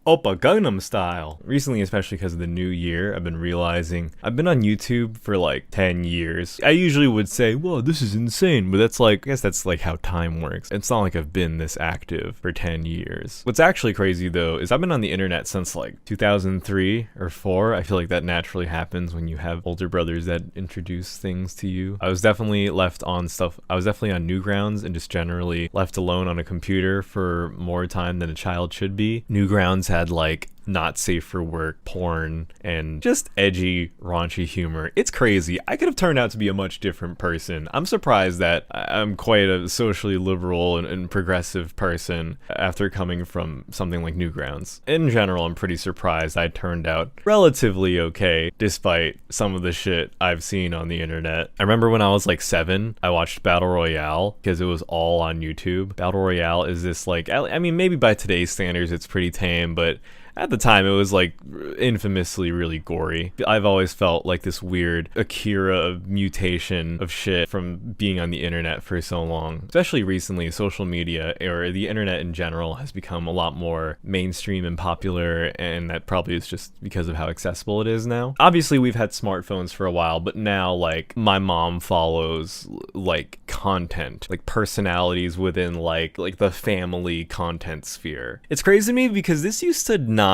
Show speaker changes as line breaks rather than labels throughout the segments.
Oppa Gangnam Style. Recently, especially because of the new year, I've been realizing I've been on YouTube for like 10 years. I usually would say, whoa, this is insane, but that's like, I guess that's like how time works. It's not like I've been this active for 10 years. What's actually crazy though is I've been on the internet since like 2003 or 4. I feel like that naturally happens when you have older brothers that introduce things to you. I was definitely left on stuff. I was definitely on Newgrounds and just generally left alone on a computer for more time than a child should be. Newgrounds had like not safe for work porn and just edgy, raunchy humor. It's crazy. I could have turned out to be a much different person. I'm surprised that I'm quite a socially liberal and progressive person after coming from something like Newgrounds. In general, I'm pretty surprised I turned out relatively okay despite some of the shit I've seen on the internet. I remember when I was like 7, I watched Battle Royale because it was all on YouTube. Battle Royale is this like, I mean, maybe by today's standards it's pretty tame, but at the time, it was like infamously really gory. I've always felt like this weird Akira mutation of shit from being on the internet for so long. Especially recently, social media or the internet in general has become a lot more mainstream and popular, and that probably is just because of how accessible it is now. Obviously, we've had smartphones for a while, but now like my mom follows like content, like personalities within like the family content sphere. It's crazy to me because this used to not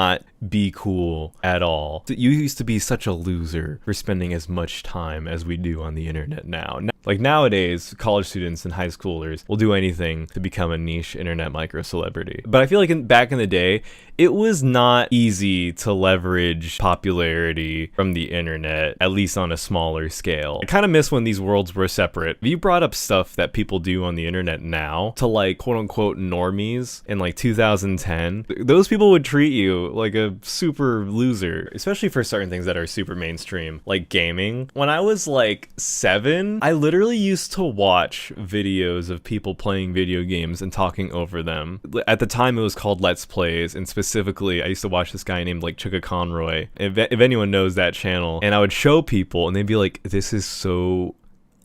be cool at all. You used to be such a loser for spending as much time as we do on the internet now. Like nowadays, college students and high schoolers will do anything to become a niche internet micro celebrity. But I feel like back in the day, it was not easy to leverage popularity from the internet, at least on a smaller scale. I kind of miss when these worlds were separate. If you brought up stuff that people do on the internet now to like quote unquote normies in like 2010, those people would treat you like a super loser, especially for certain things that are super mainstream, like gaming. When I was like 7, I literally used to watch videos of people playing video games and talking over them. At the time, it was called Let's Plays, and specifically, I used to watch this guy named like Chugga Conroy, if anyone knows that channel, and I would show people, and they'd be like, this is so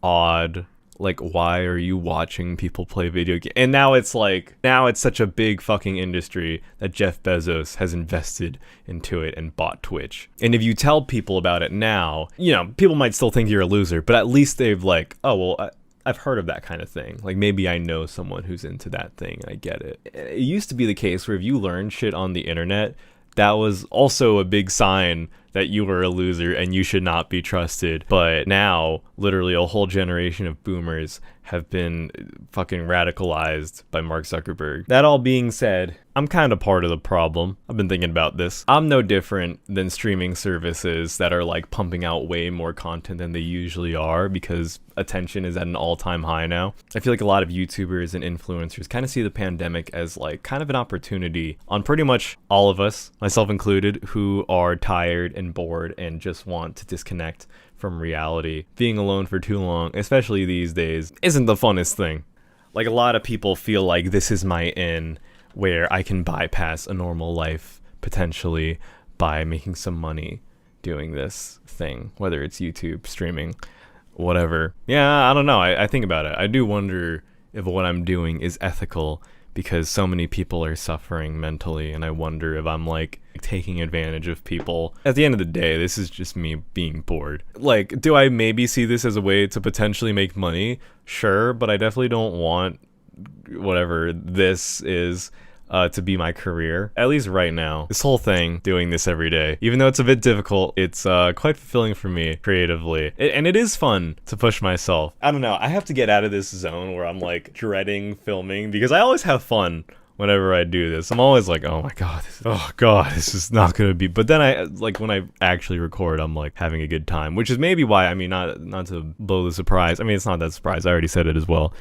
odd. Like, why are you watching people play video games? And now it's such a big fucking industry that Jeff Bezos has invested into it and bought Twitch. And if you tell people about it now, you know, people might still think you're a loser, but at least they've like, oh, well, I've heard of that kind of thing. Like, maybe I know someone who's into that thing. I get it. It used to be the case where if you learned shit on the internet, that was also a big sign that you were a loser and you should not be trusted. But now, literally a whole generation of boomers have been fucking radicalized by Mark Zuckerberg. That all being said, I'm kind of part of the problem. I've been thinking about this. I'm no different than streaming services that are like pumping out way more content than they usually are because attention is at an all-time high now. I feel like a lot of YouTubers and influencers kind of see the pandemic as like kind of an opportunity on pretty much all of us, myself included, who are tired and bored and just want to disconnect from reality. Being alone for too long, especially these days, isn't the funnest thing. Like, a lot of people feel like this is my in where I can bypass a normal life potentially by making some money doing this thing, whether it's YouTube, streaming, whatever. Yeah, I don't know. I think about it. I do wonder if what I'm doing is ethical because so many people are suffering mentally, and I wonder if I'm like taking advantage of people. At the end of the day, this is just me being bored. Like, do I maybe see this as a way to potentially make money? Sure, but I definitely don't want whatever this is to be my career, at least right now. This whole thing, doing this every day, even though it's a bit difficult, it's quite fulfilling for me creatively. And it is fun to push myself. I don't know, I have to get out of this zone where I'm like dreading filming because I always have fun whenever I do this. I'm always like, oh my god, this is not gonna be. But then I like when I actually record, I'm like having a good time, which is maybe why, I mean, not to blow the surprise. I mean, it's not that surprise. I already said it as well.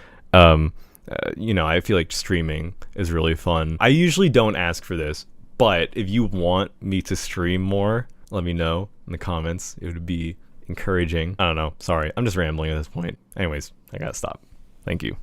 You know, I feel like streaming is really fun. I usually don't ask for this, but if you want me to stream more, let me know in the comments. It would be encouraging. I don't know. Sorry, I'm just rambling at this point. Anyways, I gotta stop. Thank you.